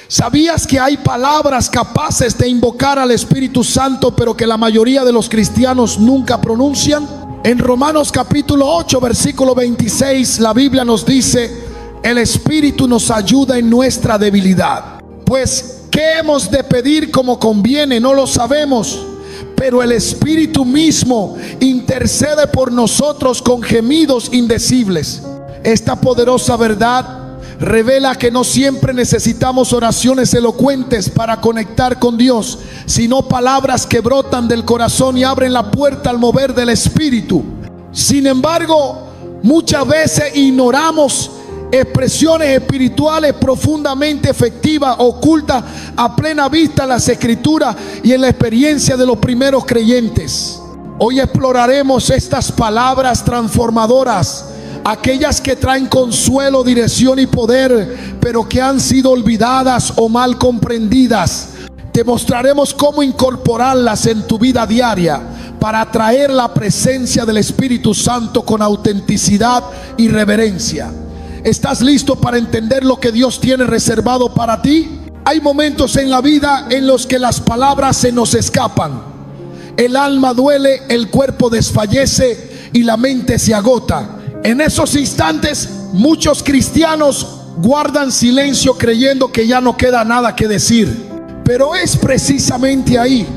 ¿Sabías que hay palabras capaces de invocar al Espíritu Santo, pero que la mayoría de los cristianos nunca pronuncian? En Romanos capítulo 8, versículo 26, la Biblia nos dice: el Espíritu nos ayuda en nuestra debilidad. Pues, ¿qué hemos de pedir como conviene? No lo sabemos, pero el Espíritu mismo intercede por nosotros con gemidos indecibles. Esta poderosa verdad revela que no siempre necesitamos oraciones elocuentes para conectar con Dios, sino palabras que brotan del corazón y abren la puerta al mover del Espíritu. Sin embargo, muchas veces ignoramos expresiones espirituales profundamente efectivas, ocultas a plena vista en las Escrituras y en la experiencia de los primeros creyentes. Hoy exploraremos estas palabras transformadoras, aquellas que traen consuelo, dirección y poder, pero que han sido olvidadas o mal comprendidas. Te mostraremos cómo incorporarlas en tu vida diaria para atraer la presencia del Espíritu Santo con autenticidad y reverencia. ¿Estás listo para entender lo que Dios tiene reservado para ti? Hay momentos en la vida en los que las palabras se nos escapan. El alma duele, el cuerpo desfallece y la mente se agota. En esos instantes, muchos cristianos guardan silencio creyendo que ya no queda nada que decir. Pero es precisamente ahí,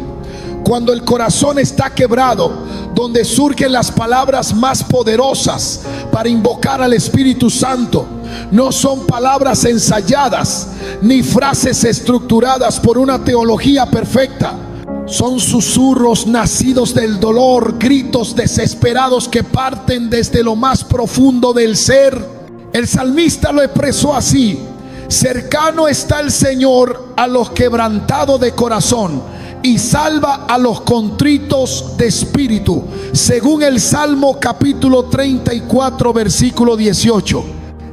cuando el corazón está quebrado, donde surgen las palabras más poderosas para invocar al Espíritu Santo. No son palabras ensayadas ni frases estructuradas por una teología perfecta. Son susurros nacidos del dolor, gritos desesperados que parten desde lo más profundo del ser. El salmista lo expresó así: cercano está el Señor a los quebrantados de corazón y salva a los contritos de espíritu, según el Salmo capítulo 34, versículo 18.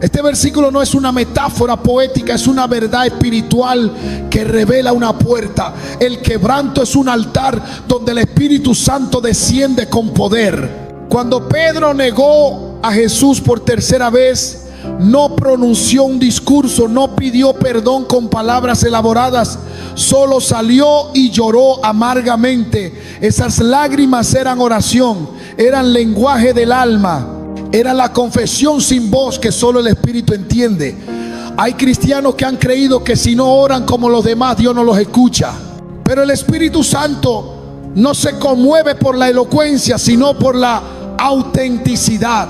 Este versículo no es una metáfora poética, es una verdad espiritual que revela una puerta. El quebranto es un altar donde el Espíritu Santo desciende con poder. Cuando Pedro negó a Jesús por tercera vez, no pronunció un discurso, no pidió perdón con palabras elaboradas, solo salió y lloró amargamente. Esas lágrimas eran oración, eran lenguaje del alma. Era la confesión sin voz que solo el Espíritu entiende. Hay cristianos que han creído que si no oran como los demás, Dios no los escucha. Pero el Espíritu Santo no se conmueve por la elocuencia, sino por la autenticidad.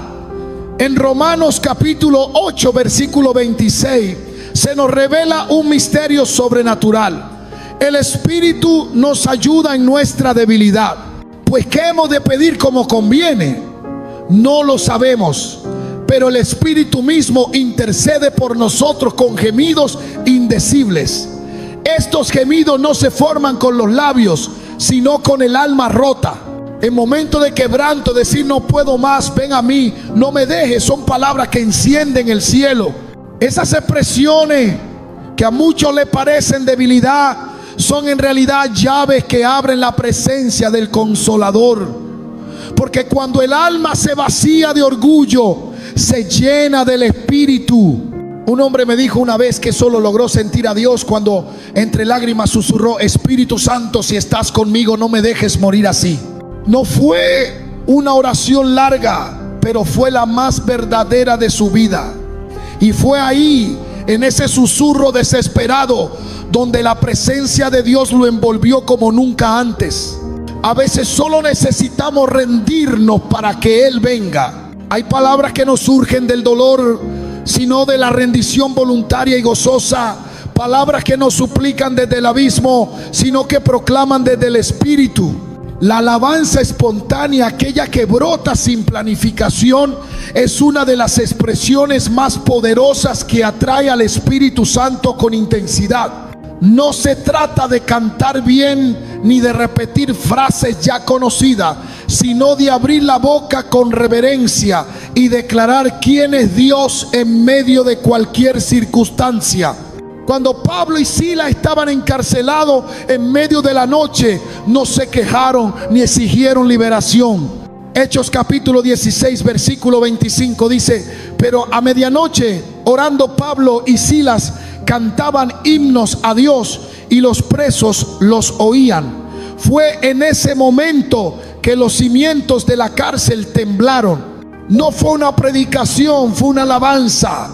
En Romanos capítulo 8, versículo 26, se nos revela un misterio sobrenatural. El Espíritu nos ayuda en nuestra debilidad. Pues ¿qué hemos de pedir como conviene? No lo sabemos, pero el Espíritu mismo intercede por nosotros con gemidos indecibles. Estos gemidos no se forman con los labios, sino con el alma rota. En momentos de quebranto, decir no puedo más, ven a mí, no me dejes, son palabras que encienden el cielo. Esas expresiones que a muchos les parecen debilidad, son en realidad llaves que abren la presencia del Consolador. Porque cuando el alma se vacía de orgullo, se llena del Espíritu. Un hombre me dijo una vez que solo logró sentir a Dios cuando entre lágrimas susurró: Espíritu Santo, si estás conmigo, no me dejes morir así. No fue una oración larga, pero fue la más verdadera de su vida. Y fue ahí, en ese susurro desesperado, donde la presencia de Dios lo envolvió como nunca antes. A veces solo necesitamos rendirnos para que Él venga. Hay palabras que no surgen del dolor, sino de la rendición voluntaria y gozosa. Palabras que no suplican desde el abismo, sino que proclaman desde el Espíritu. La alabanza espontánea, aquella que brota sin planificación, es una de las expresiones más poderosas que atrae al Espíritu Santo con intensidad. No se trata de cantar bien ni de repetir frases ya conocidas, sino de abrir la boca con reverencia y declarar quién es Dios en medio de cualquier circunstancia. Cuando Pablo y Silas estaban encarcelados en medio de la noche, no se quejaron ni exigieron liberación. Hechos capítulo 16, versículo 25 dice: pero a medianoche, orando Pablo y Silas, cantaban himnos a Dios y los presos los oían. Fue en ese momento que los cimientos de la cárcel temblaron. No fue una predicación, fue una alabanza.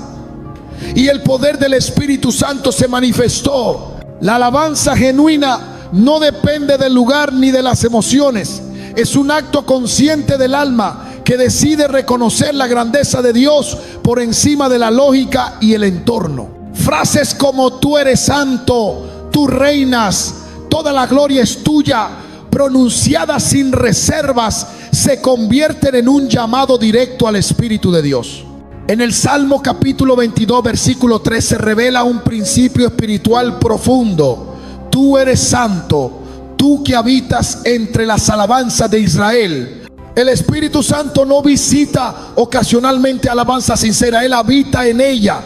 Y el poder del Espíritu Santo se manifestó. La alabanza genuina no depende del lugar ni de las emociones. Es un acto consciente del alma que decide reconocer la grandeza de Dios por encima de la lógica y el entorno. Frases como tú eres santo, tú reinas, toda la gloria es tuya, pronunciadas sin reservas, se convierten en un llamado directo al Espíritu de Dios. En el Salmo capítulo 22 versículo 3 se revela un principio espiritual profundo. Tú eres santo, tú que habitas entre las alabanzas de Israel. El Espíritu Santo no visita ocasionalmente alabanza sincera, Él habita en ella.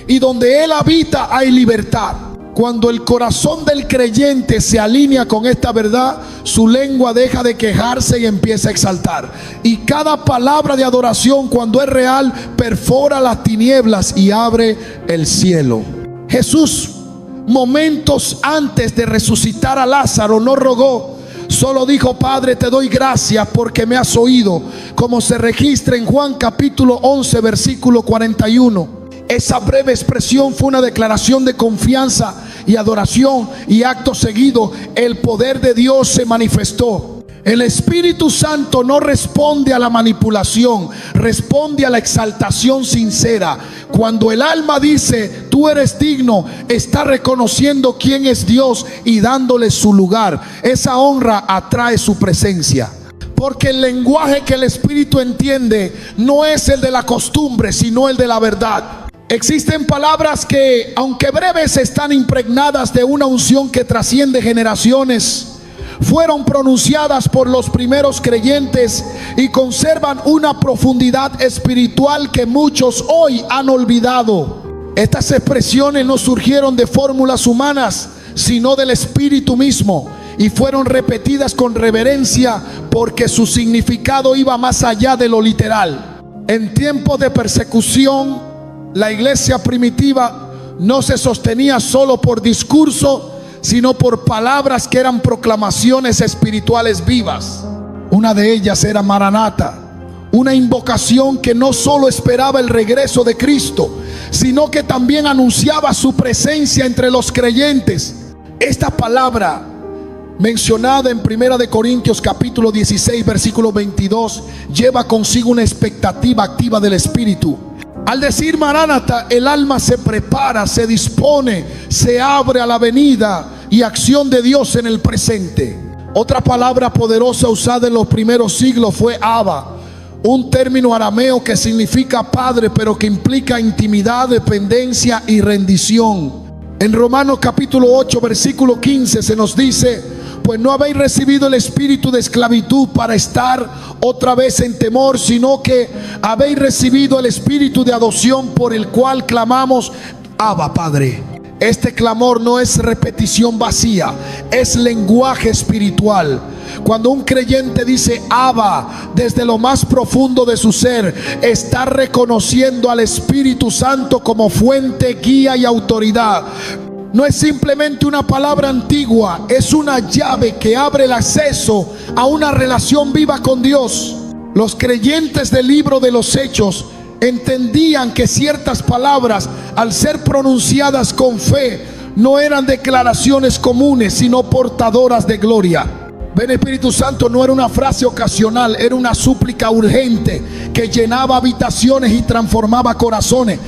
Y donde Él habita hay libertad. Cuando el corazón del creyente se alinea con esta verdad, su lengua deja de quejarse y empieza a exaltar. Y cada palabra de adoración, cuando es real, perfora las tinieblas y abre el cielo. Jesús, momentos antes de resucitar a Lázaro, no rogó, solo dijo: Padre, te doy gracias porque me has oído, como se registra en Juan capítulo 11 versículo 41. Esa breve expresión fue una declaración de confianza y adoración, y acto seguido el poder de Dios se manifestó. El Espíritu Santo no responde a la manipulación, responde a la exaltación sincera. Cuando el alma dice tú eres digno, está reconociendo quién es Dios y dándole su lugar. Esa honra atrae su presencia. Porque el lenguaje que el Espíritu entiende no es el de la costumbre, sino el de la verdad. Existen palabras que, aunque breves, están impregnadas de una unción que trasciende generaciones. Fueron pronunciadas por los primeros creyentes y conservan una profundidad espiritual que muchos hoy han olvidado. Estas expresiones no surgieron de fórmulas humanas, sino del Espíritu mismo, y fueron repetidas con reverencia porque su significado iba más allá de lo literal. En tiempos de persecución, la iglesia primitiva no se sostenía solo por discurso, sino por palabras que eran proclamaciones espirituales vivas. Una de ellas era Maranata, una invocación que no solo esperaba el regreso de Cristo, sino que también anunciaba su presencia entre los creyentes. Esta palabra, mencionada en 1 de Corintios capítulo 16 versículo 22, lleva consigo una expectativa activa del Espíritu. Al decir Maránata, el alma se prepara, se dispone, se abre a la venida y acción de Dios en el presente. Otra palabra poderosa usada en los primeros siglos fue Abba, un término arameo que significa padre, pero que implica intimidad, dependencia y rendición. En Romanos capítulo 8 versículo 15 se nos dice: pues no habéis recibido el espíritu de esclavitud para estar otra vez en temor, sino que habéis recibido el espíritu de adopción, por el cual clamamos: Abba, Padre. Este clamor no es repetición vacía, es lenguaje espiritual. Cuando un creyente dice Abba desde lo más profundo de su ser, está reconociendo al Espíritu Santo como fuente, guía y autoridad. No es simplemente una palabra antigua, es una llave que abre el acceso a una relación viva con Dios. Los creyentes del libro de los Hechos entendían que ciertas palabras, al ser pronunciadas con fe, no eran declaraciones comunes, sino portadoras de gloria. Ven, Espíritu Santo no era una frase ocasional, era una súplica urgente que llenaba habitaciones y transformaba corazones.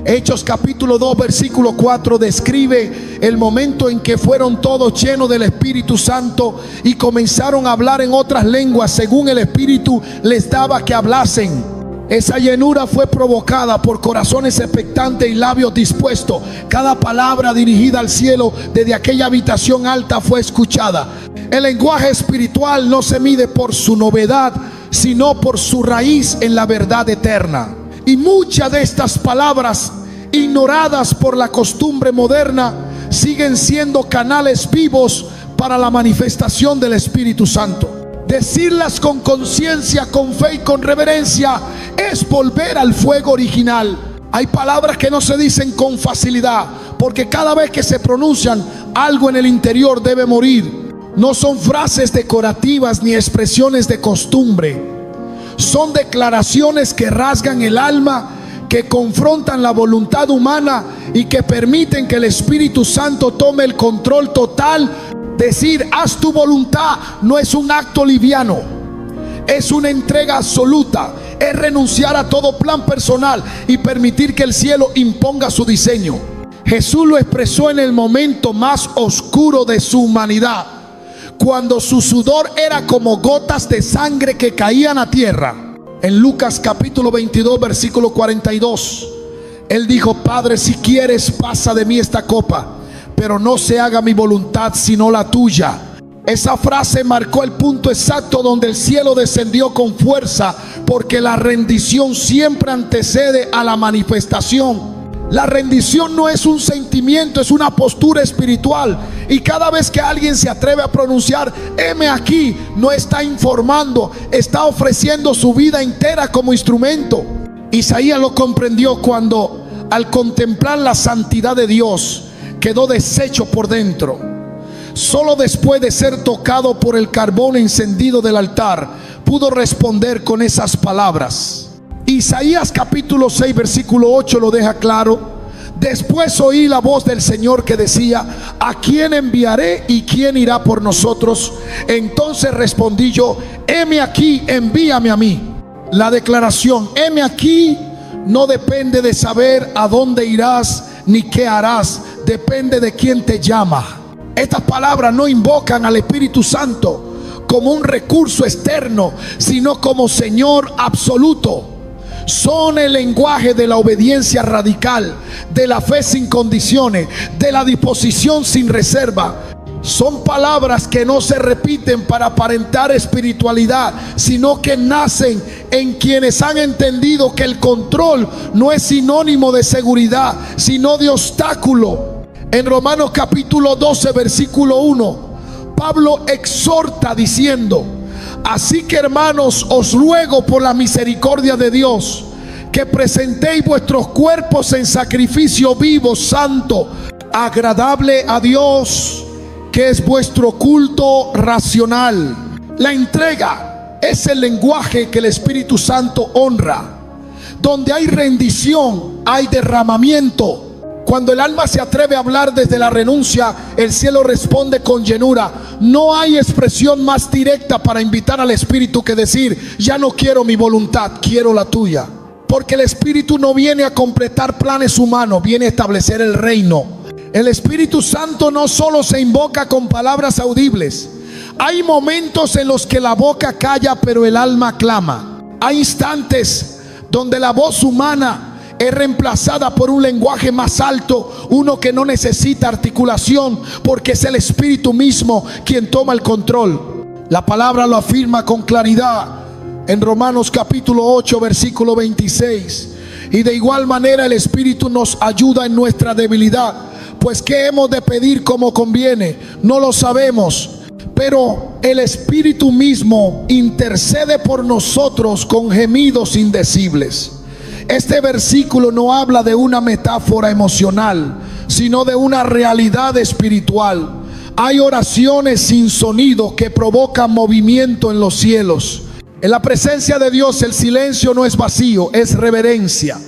Hechos capítulo 2 versículo 4 describe el momento en que fueron todos llenos del Espíritu Santo y comenzaron a hablar en otras lenguas según el Espíritu les daba que hablasen. Esa llenura fue provocada por corazones expectantes y labios dispuestos. Cada palabra dirigida al cielo desde aquella habitación alta fue escuchada. El lenguaje espiritual no se mide por su novedad, sino por su raíz en la verdad eterna. Y muchas de estas palabras, ignoradas por la costumbre moderna, siguen siendo canales vivos para la manifestación del Espíritu Santo. Decirlas con conciencia, con fe y con reverencia es volver al fuego original. Hay palabras que no se dicen con facilidad, porque cada vez que se pronuncian, algo en el interior debe morir. No son frases decorativas ni expresiones de costumbre. Son declaraciones que rasgan el alma, que confrontan la voluntad humana y que permiten que el Espíritu Santo tome el control total. Decir haz tu voluntad no es un acto liviano, es una entrega absoluta. Es renunciar a todo plan personal y permitir que el cielo imponga su diseño. Jesús lo expresó en el momento más oscuro de su humanidad, cuando su sudor era como gotas de sangre que caían a tierra. En Lucas capítulo 22 versículo 42, Él dijo: Padre, si quieres, pasa de mí esta copa, pero no se haga mi voluntad sino la tuya. Esa frase marcó el punto exacto donde el cielo descendió con fuerza, porque la rendición siempre antecede a la manifestación. La rendición no es un sentimiento, es una postura espiritual. Y cada vez que alguien se atreve a pronunciar heme aquí, no está informando, está ofreciendo su vida entera como instrumento. Isaías lo comprendió cuando, al contemplar la santidad de Dios, quedó deshecho por dentro. Solo después de ser tocado por el carbón encendido del altar, pudo responder con esas palabras. Isaías capítulo 6 versículo 8 lo deja claro. Después oí la voz del Señor que decía: ¿a quién enviaré y quién irá por nosotros? Entonces respondí yo: heme aquí, envíame a mí. La declaración heme aquí no depende de saber a dónde irás ni qué harás, depende de quién te llama. Estas palabras no invocan al Espíritu Santo como un recurso externo, sino como Señor absoluto. Son el lenguaje de la obediencia radical, de la fe sin condiciones, de la disposición sin reserva. Son palabras que no se repiten para aparentar espiritualidad, sino que nacen en quienes han entendido que el control no es sinónimo de seguridad, sino de obstáculo. En Romanos capítulo 12 versículo 1, Pablo exhorta diciendo: así que, hermanos, os ruego por la misericordia de Dios, que presentéis vuestros cuerpos en sacrificio vivo, santo, agradable a Dios, que es vuestro culto racional. La entrega es el lenguaje que el Espíritu Santo honra. Donde hay rendición, hay derramamiento. Cuando el alma se atreve a hablar desde la renuncia, el cielo responde con llenura. No hay expresión más directa para invitar al Espíritu que decir: ya no quiero mi voluntad, quiero la tuya. Porque el Espíritu no viene a completar planes humanos, viene a establecer el reino. El Espíritu Santo no solo se invoca con palabras audibles. Hay momentos en los que la boca calla, pero el alma clama. Hay instantes donde la voz humana es reemplazada por un lenguaje más alto, uno que no necesita articulación, porque es el Espíritu mismo quien toma el control. La palabra lo afirma con claridad en Romanos capítulo 8 versículo 26. Y de igual manera el Espíritu nos ayuda en nuestra debilidad, pues ¿qué hemos de pedir como conviene? No lo sabemos, pero el Espíritu mismo intercede por nosotros con gemidos indecibles. Este versículo no habla de una metáfora emocional, sino de una realidad espiritual. Hay oraciones sin sonido que provocan movimiento en los cielos. En la presencia de Dios el silencio no es vacío, es reverencia.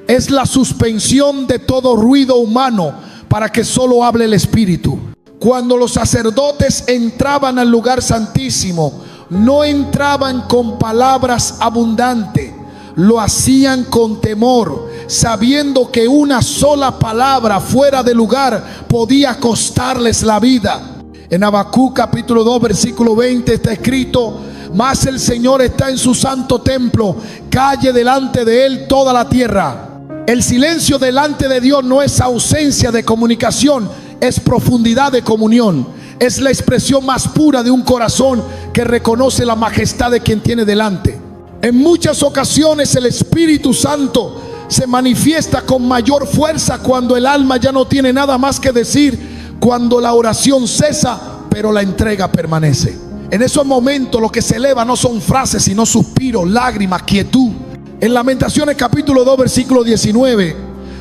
Es la suspensión de todo ruido humano para que solo hable el Espíritu. Cuando los sacerdotes entraban al lugar santísimo, no entraban con palabras abundantes. Lo hacían con temor, sabiendo que una sola palabra fuera de lugar podía costarles la vida. En Habacuc capítulo 2 versículo 20 está escrito: mas el Señor está en su santo templo, calle delante de él toda la tierra. El silencio delante de Dios no es ausencia de comunicación, es profundidad de comunión. Es la expresión más pura de un corazón que reconoce la majestad de quien tiene delante. En muchas ocasiones el Espíritu Santo se manifiesta con mayor fuerza cuando el alma ya no tiene nada más que decir, cuando la oración cesa, pero la entrega permanece. En esos momentos lo que se eleva no son frases, sino suspiros, lágrimas, quietud. En Lamentaciones capítulo 2 versículo 19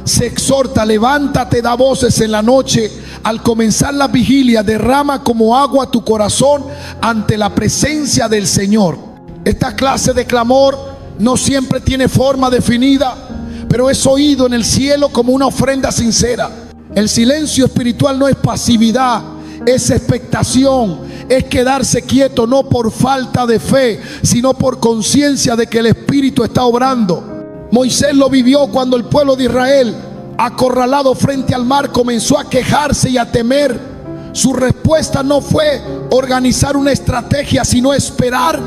se exhorta, levántate, da voces en la noche. Al comenzar la vigilia, derrama como agua tu corazón ante la presencia del Señor. Esta clase de clamor no siempre tiene forma definida, pero es oído en el cielo como una ofrenda sincera. El silencio espiritual no es pasividad, es expectación, es quedarse quieto, no por falta de fe, sino por conciencia de que el Espíritu está obrando. Moisés lo vivió cuando el pueblo de Israel, acorralado frente al mar, comenzó a quejarse y a temer. Su respuesta no fue organizar una estrategia, sino esperar.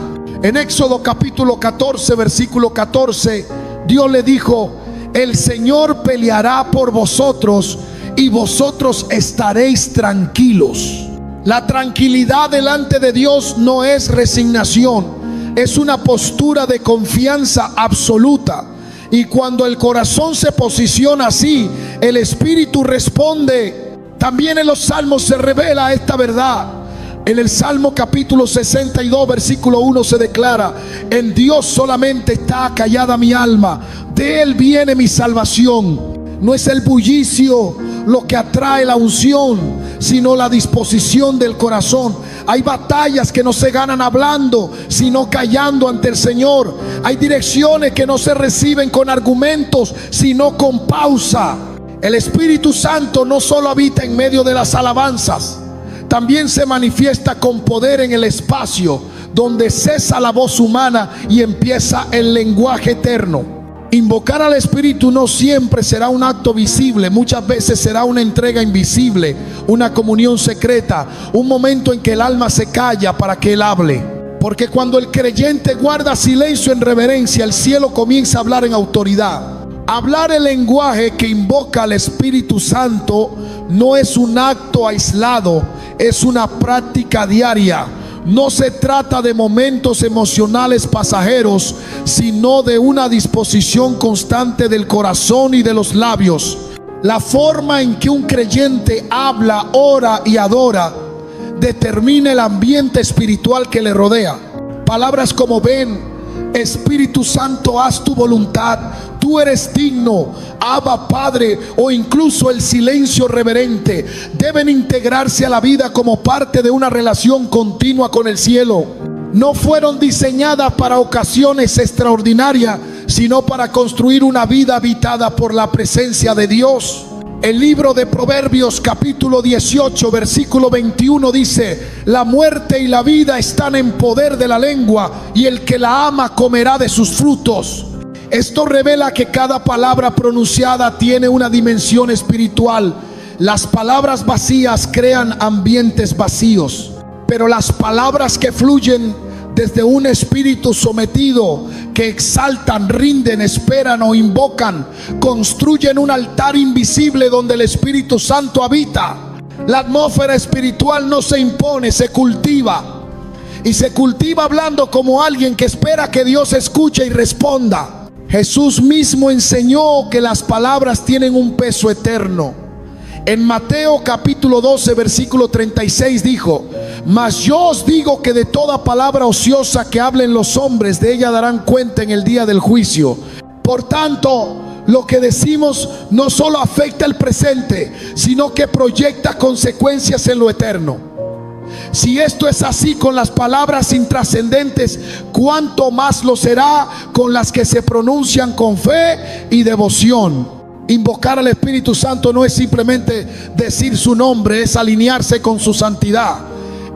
En Éxodo capítulo 14, versículo 14, Dios le dijo: el Señor peleará por vosotros y vosotros estaréis tranquilos. La tranquilidad delante de Dios no es resignación, es una postura de confianza absoluta. Y cuando el corazón se posiciona así, el Espíritu responde. También en los Salmos se revela esta verdad. En el Salmo capítulo 62, versículo 1 se declara: en Dios solamente está callada mi alma, de Él viene mi salvación. No es el bullicio lo que atrae la unción, sino la disposición del corazón. Hay batallas que no se ganan hablando, sino callando ante el Señor. Hay direcciones que no se reciben con argumentos, sino con pausa. El Espíritu Santo no solo habita en medio de las alabanzas, también se manifiesta con poder en el espacio, donde cesa la voz humana y empieza el lenguaje eterno. Invocar al Espíritu no siempre será un acto visible, muchas veces será una entrega invisible, una comunión secreta, un momento en que el alma se calla para que Él hable. Porque cuando el creyente guarda silencio en reverencia, el cielo comienza a hablar en autoridad. Hablar el lenguaje que invoca al Espíritu Santo no es un acto aislado, es una práctica diaria. No se trata de momentos emocionales pasajeros, sino de una disposición constante del corazón y de los labios. La forma en que un creyente habla, ora y adora determina el ambiente espiritual que le rodea. Palabras como: ven, Espíritu Santo, haz tu voluntad, tú eres digno, Abba Padre, o incluso el silencio reverente, deben integrarse a la vida como parte de una relación continua con el cielo. No fueron diseñadas para ocasiones extraordinarias, sino para construir una vida habitada por la presencia de Dios. El libro de Proverbios capítulo 18 versículo 21 dice: la muerte y la vida están en poder de la lengua, y el que la ama comerá de sus frutos. Esto revela que cada palabra pronunciada tiene una dimensión espiritual. Las palabras vacías crean ambientes vacíos, pero las palabras que fluyen desde un espíritu sometido, que exaltan, rinden, esperan o invocan, construyen un altar invisible donde el Espíritu Santo habita. La atmósfera espiritual no se impone, se cultiva. Y se cultiva hablando como alguien que espera que Dios escuche y responda. Jesús mismo enseñó que las palabras tienen un peso eterno. En Mateo capítulo 12 versículo 36 dijo: mas yo os digo que de toda palabra ociosa que hablen los hombres, de ella darán cuenta en el día del juicio. Por tanto, lo que decimos no solo afecta el presente, sino que proyecta consecuencias en lo eterno. Si esto es así con las palabras intrascendentes, ¿cuánto más lo será con las que se pronuncian con fe y devoción? Invocar al Espíritu Santo no es simplemente decir su nombre, es alinearse con su santidad.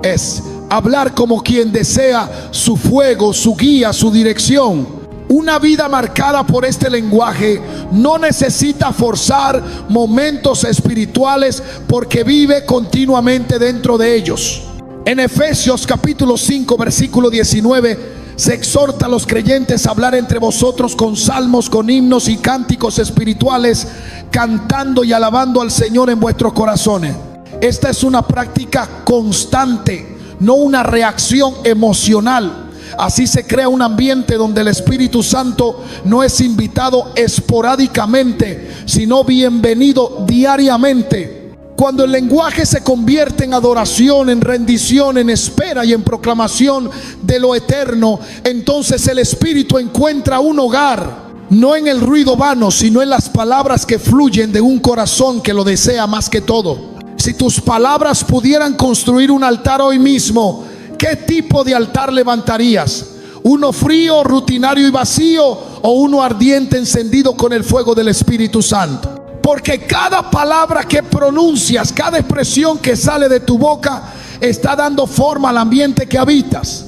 Es hablar como quien desea su fuego, su guía, su dirección. Una vida marcada por este lenguaje no necesita forzar momentos espirituales, porque vive continuamente dentro de ellos. En Efesios capítulo 5 versículo 19 se exhorta a los creyentes a hablar entre vosotros con salmos, con himnos y cánticos espirituales, cantando y alabando al Señor en vuestros corazones. Esta es una práctica constante, no una reacción emocional. Así se crea un ambiente donde el Espíritu Santo no es invitado esporádicamente, sino bienvenido diariamente. Cuando el lenguaje se convierte en adoración, en rendición, en espera y en proclamación de lo eterno, entonces el Espíritu encuentra un hogar. no en el ruido vano, sino en las palabras que fluyen de un corazón que lo desea más que todo. Si tus palabras pudieran construir un altar hoy mismo, ¿qué tipo de altar levantarías? ¿Uno frío, rutinario y vacío, o uno ardiente, encendido con el fuego del Espíritu Santo? Porque cada palabra que pronuncias, cada expresión que sale de tu boca, está dando forma al ambiente que habitas.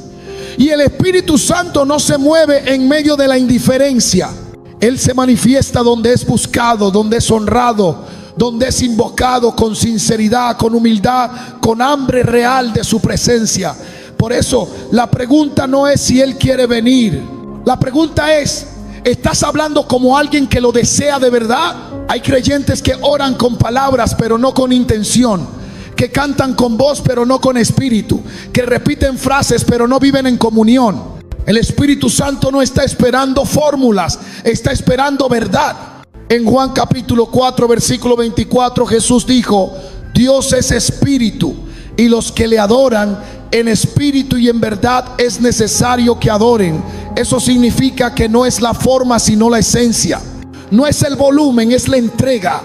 Y el Espíritu Santo no se mueve en medio de la indiferencia. Él se manifiesta donde es buscado, donde es honrado, donde es invocado con sinceridad, con humildad, con hambre real de su presencia. Por eso la pregunta no es si Él quiere venir. La pregunta es: ¿estás hablando como alguien que lo desea de verdad? Hay creyentes que oran con palabras pero no con intención, que cantan con voz pero no con espíritu, que repiten frases pero no viven en comunión. El Espíritu Santo no está esperando fórmulas, está esperando verdad. En Juan capítulo 4 versículo 24, Jesús dijo: Dios es espíritu, y los que le adoran en espíritu y en verdad es necesario que adoren. Eso significa que no es la forma sino la esencia. No es el volumen, es la entrega.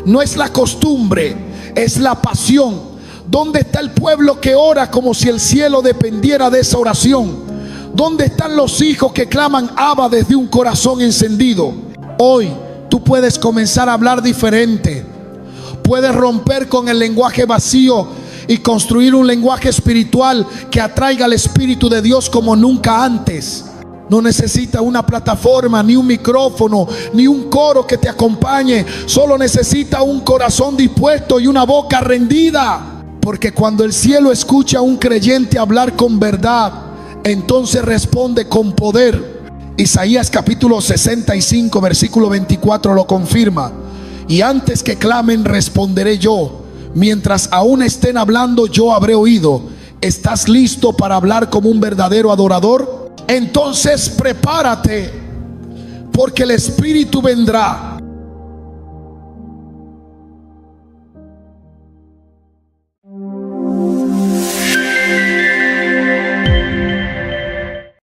No es la costumbre, es la pasión. ¿Dónde está el pueblo que ora como si el cielo dependiera de esa oración? ¿Dónde están los hijos que claman Abba desde un corazón encendido? Hoy tú puedes comenzar a hablar diferente. Puedes romper con el lenguaje vacío y construir un lenguaje espiritual que atraiga al Espíritu de Dios como nunca antes. No necesita una plataforma, ni un micrófono, ni un coro que te acompañe. Solo necesita un corazón dispuesto y una boca rendida. Porque cuando el cielo escucha a un creyente hablar con verdad, entonces responde con poder. Isaías capítulo 65 versículo 24 lo confirma: y antes que clamen responderé yo, mientras aún estén hablando yo habré oído. ¿Estás listo para hablar como un verdadero adorador? Entonces prepárate, porque el Espíritu vendrá